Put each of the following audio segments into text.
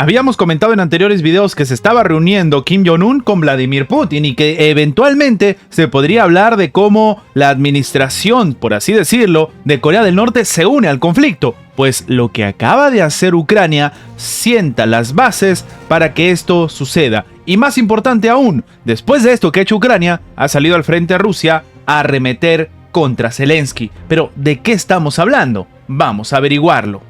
Habíamos comentado en anteriores videos que se estaba reuniendo Kim Jong-un con Vladimir Putin y que eventualmente se podría hablar de cómo la administración, por así decirlo, de Corea del Norte se une al conflicto, pues lo que acaba de hacer Ucrania sienta las bases para que esto suceda. Y más importante aún, después de esto que ha hecho Ucrania, ha salido al frente a Rusia a arremeter contra Zelensky. Pero, ¿de qué estamos hablando? Vamos a averiguarlo.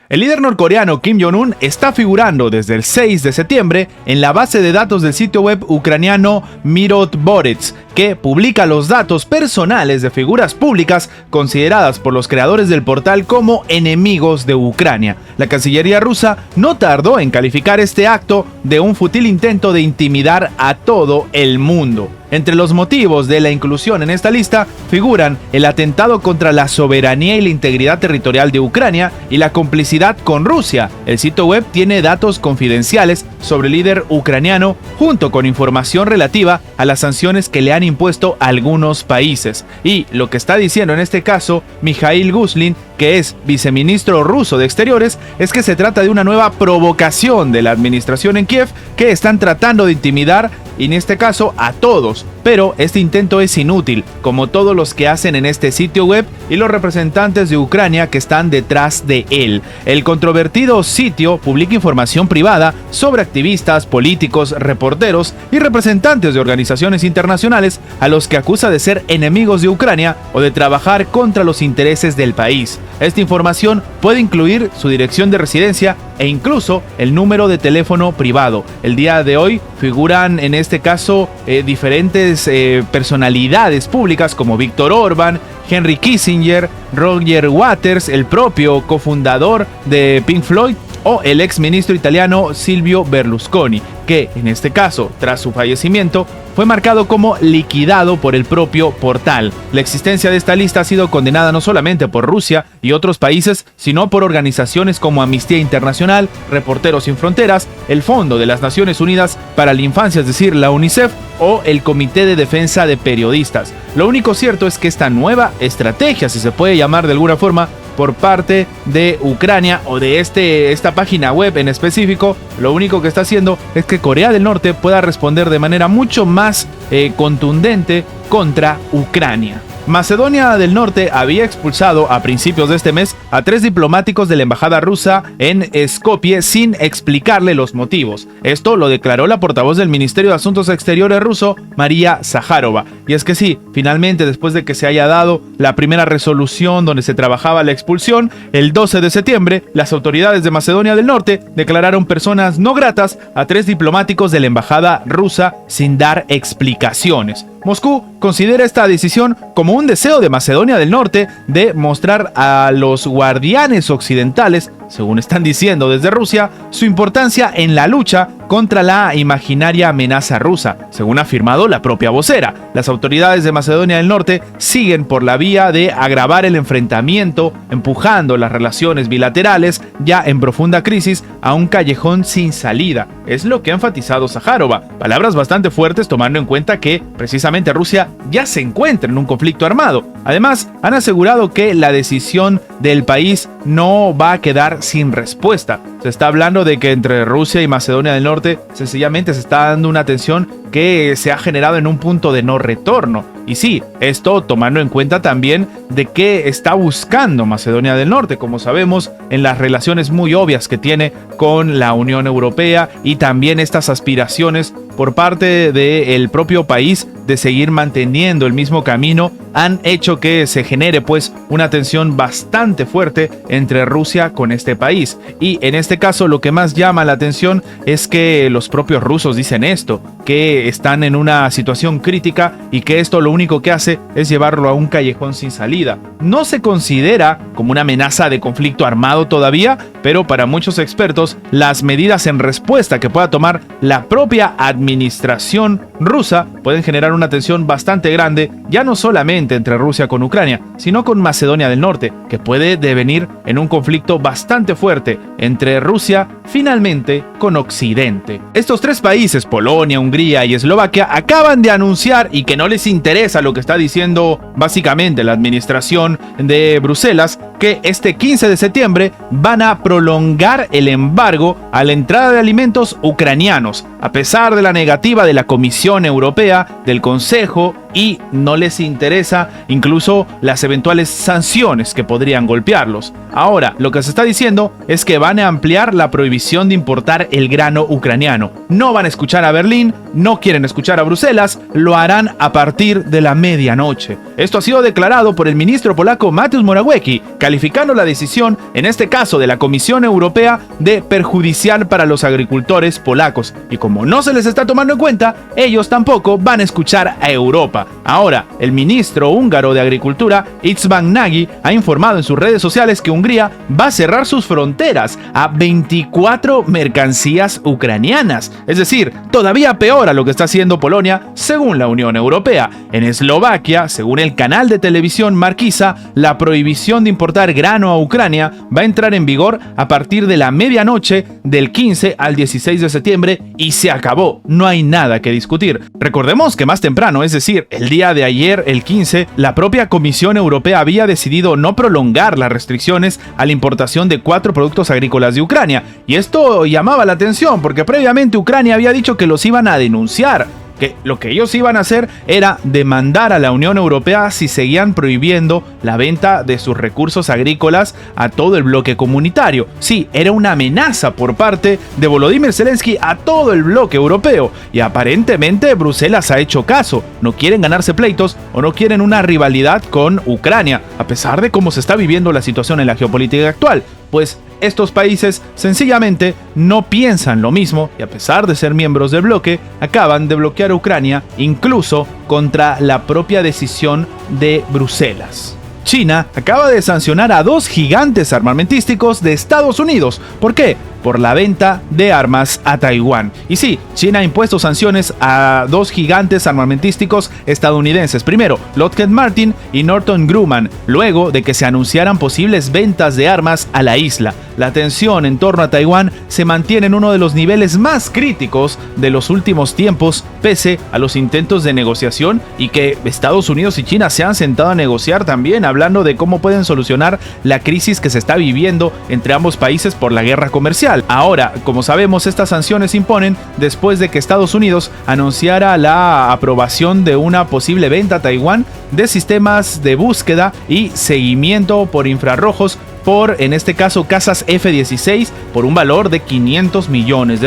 El líder norcoreano Kim Jong-un está figurando desde el 6 de septiembre en la base de datos del sitio web ucraniano Mirotvorets, que publica los datos personales de figuras públicas consideradas por los creadores del portal como enemigos de Ucrania. La Cancillería rusa no tardó en calificar este acto de un fútil intento de intimidar a todo el mundo. Entre los motivos de la inclusión en esta lista figuran el atentado contra la soberanía y la integridad territorial de Ucrania y la complicidad con Rusia. El sitio web tiene datos confidenciales sobre el líder ucraniano junto con información relativa a las sanciones que le han impuesto algunos países. Y lo que está diciendo en este caso Mikhail Guslin, que es viceministro ruso de Exteriores, es que se trata de una nueva provocación de la administración en Kiev que están tratando de intimidar, y en este caso a todos, pero este intento es inútil, como todos los que hacen en este sitio web y los representantes de Ucrania que están detrás de él. El controvertido sitio publica información privada sobre activistas, políticos, reporteros y representantes de organizaciones internacionales a los que acusa de ser enemigos de Ucrania o de trabajar contra los intereses del país. Esta información puede incluir su dirección de residencia e incluso el número de teléfono privado. El día de hoy figuran en este caso diferentes personalidades públicas como Víctor Orbán, Henry Kissinger, Roger Waters, el propio cofundador de Pink Floyd, o el ex ministro italiano Silvio Berlusconi, que en este caso, tras su fallecimiento, fue marcado como liquidado por el propio portal. La existencia de esta lista ha sido condenada no solamente por Rusia y otros países, sino por organizaciones como Amnistía Internacional, Reporteros Sin Fronteras, el Fondo de las Naciones Unidas para la Infancia, es decir, la UNICEF, o el Comité de Defensa de Periodistas. Lo único cierto es que esta nueva estrategia, si se puede llamar de alguna forma, por parte de Ucrania o de esta página web en específico, lo único que está haciendo es que Corea del Norte pueda responder de manera mucho más contundente contra Ucrania. Macedonia del Norte había expulsado a principios de este mes a 3 diplomáticos de la embajada rusa en Skopje sin explicarle los motivos. Esto lo declaró la portavoz del Ministerio de Asuntos Exteriores ruso, María Zakharova. Y es que sí, finalmente, después de que se haya dado la primera resolución donde se trabajaba la expulsión, el 12 de septiembre, las autoridades de Macedonia del Norte declararon personas no gratas a 3 diplomáticos de la embajada rusa sin dar explicaciones. Moscú considera esta decisión como un deseo de Macedonia del Norte de mostrar a los guardianes occidentales, según están diciendo desde Rusia, su importancia en la lucha contra la imaginaria amenaza rusa, según ha afirmado la propia vocera. Las autoridades de Macedonia del Norte siguen por la vía de agravar el enfrentamiento, empujando las relaciones bilaterales, ya en profunda crisis, a un callejón sin salida. Es lo que ha enfatizado Zakharova. Palabras bastante fuertes tomando en cuenta que, precisamente, Rusia ya se encuentra en un conflicto armado. Además, han asegurado que la decisión del país no va a quedar sin respuesta. Se está hablando de que entre Rusia y Macedonia del Norte sencillamente se está dando una tensión que se ha generado en un punto de no retorno. Y sí, esto tomando en cuenta también de qué está buscando Macedonia del Norte, como sabemos, en las relaciones muy obvias que tiene con la Unión Europea y también estas aspiraciones por parte del propio país de seguir manteniendo el mismo camino, han hecho que se genere pues una tensión bastante fuerte entre Rusia con este país. Y en este caso lo que más llama la atención es que los propios rusos dicen esto, que están en una situación crítica y que esto lo único que hace es llevarlo a un callejón sin salida. No se considera como una amenaza de conflicto armado todavía, pero para muchos expertos las medidas en respuesta que pueda tomar la propia administración administración rusa pueden generar una tensión bastante grande, ya no solamente entre Rusia con Ucrania, sino con Macedonia del Norte, que puede devenir en un conflicto bastante fuerte entre Rusia finalmente con Occidente. Estos tres países, Polonia, Hungría y Eslovaquia, acaban de anunciar, y que no les interesa lo que está diciendo básicamente la administración de Bruselas, que este 15 de septiembre van a prolongar el embargo a la entrada de alimentos ucranianos, a pesar de la negativa de la Comisión Europea, del Consejo, y no les interesa incluso las eventuales sanciones que podrían golpearlos. Ahora, lo que se está diciendo es que van a ampliar la prohibición de importar el grano ucraniano. No van a escuchar a Berlín, no quieren escuchar a Bruselas, lo harán a partir de la medianoche. Esto ha sido declarado por el ministro polaco Mateusz Morawiecki, calificando la decisión, en este caso de la Comisión Europea, de perjudicial para los agricultores polacos. Y como no se les está tomando en cuenta, ellos tampoco van a escuchar a Europa. Ahora, el ministro húngaro de Agricultura, István Nagy, ha informado en sus redes sociales que Hungría va a cerrar sus fronteras a 24 mercancías ucranianas. Es decir, todavía peor a lo que está haciendo Polonia, según la Unión Europea. En Eslovaquia, según el canal de televisión Markisa, la prohibición de importar grano a Ucrania va a entrar en vigor a partir de la medianoche del 15 al 16 de septiembre y se acabó. No hay nada que discutir. Recordemos que más temprano, es decir, el día de ayer, el 15, la propia Comisión Europea había decidido no prolongar las restricciones a la importación de 4 productos agrícolas de Ucrania. Y esto llamaba la atención porque previamente Ucrania había dicho que los iban a denunciar, que lo que ellos iban a hacer era demandar a la Unión Europea si seguían prohibiendo la venta de sus recursos agrícolas a todo el bloque comunitario. Sí, era una amenaza por parte de Volodymyr Zelensky a todo el bloque europeo, y aparentemente Bruselas ha hecho caso. No quieren ganarse pleitos o no quieren una rivalidad con Ucrania, a pesar de cómo se está viviendo la situación en la geopolítica actual, pues estos países sencillamente no piensan lo mismo y, a pesar de ser miembros del bloque, acaban de bloquear a Ucrania, incluso contra la propia decisión de Bruselas. China acaba de sancionar a 2 gigantes armamentísticos de Estados Unidos. ¿Por qué? Por la venta de armas a Taiwán. Y sí, China ha impuesto sanciones a 2 gigantes armamentísticos estadounidenses. Primero, Lockheed Martin y Northrop Grumman, luego de que se anunciaran posibles ventas de armas a la isla. La tensión en torno a Taiwán se mantiene en uno de los niveles más críticos de los últimos tiempos, pese a los intentos de negociación, y que Estados Unidos y China se han sentado a negociar también, hablando de cómo pueden solucionar la crisis que se está viviendo entre ambos países por la guerra comercial. Ahora, como sabemos, estas sanciones se imponen después de que Estados Unidos anunciara la aprobación de una posible venta a Taiwán de sistemas de búsqueda y seguimiento por infrarrojos por, en este caso, cazas F-16 por un valor de $500 millones.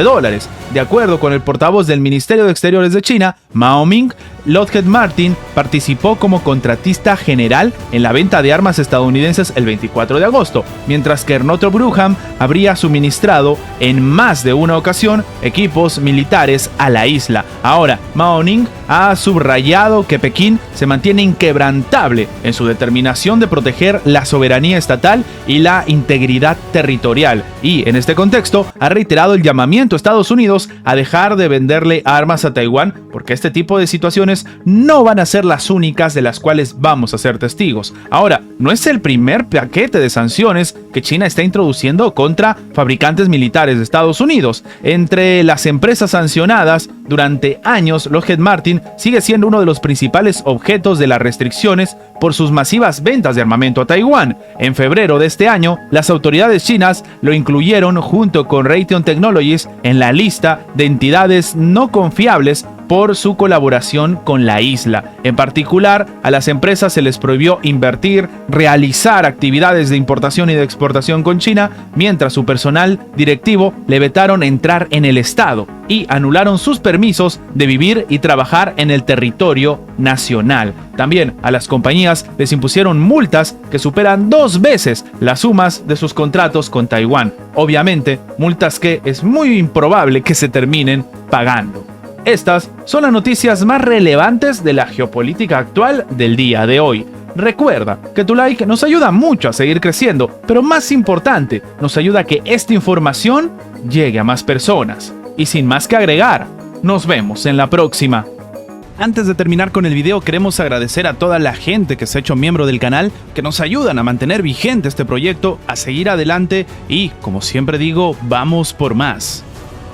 De acuerdo con el portavoz del Ministerio de Exteriores de China, Mao Ming, Lockheed Martin participó como contratista general en la venta de armas estadounidenses el 24 de agosto, mientras que Northrop Grumman habría suministrado en más de una ocasión equipos militares a la isla. Ahora, Mao Ning ha subrayado que Pekín se mantiene inquebrantable en su determinación de proteger la soberanía estatal y la integridad territorial, y en este contexto ha reiterado el llamamiento a Estados Unidos a dejar de venderle armas a Taiwán, porque este tipo de situaciones no van a ser las únicas de las cuales vamos a ser testigos. Ahora, no es el primer paquete de sanciones que China está introduciendo contra fabricantes militares de Estados Unidos. Entre las empresas sancionadas durante años, Lockheed Martin sigue siendo uno de los principales objetos de las restricciones por sus masivas ventas de armamento a Taiwán. En febrero de este año, las autoridades chinas lo incluyeron junto con Raytheon Technologies en la lista de entidades no confiables por su colaboración con la isla. En particular, a las empresas se les prohibió invertir, realizar actividades de importación y de exportación con China, mientras su personal directivo le vetaron entrar en el estado y anularon sus permisos de vivir y trabajar en el territorio nacional. También a las compañías les impusieron multas que superan 2 veces las sumas de sus contratos con Taiwán. Obviamente, multas que es muy improbable que se terminen pagando. Estas son las noticias más relevantes de la geopolítica actual del día de hoy. Recuerda que tu like nos ayuda mucho a seguir creciendo, pero más importante, nos ayuda a que esta información llegue a más personas. Y sin más que agregar, Nos vemos en la próxima. Antes de terminar con el video, queremos agradecer a toda la gente que se ha hecho miembro del canal, que nos ayudan a mantener vigente este proyecto, a seguir adelante y, como siempre digo, vamos por más.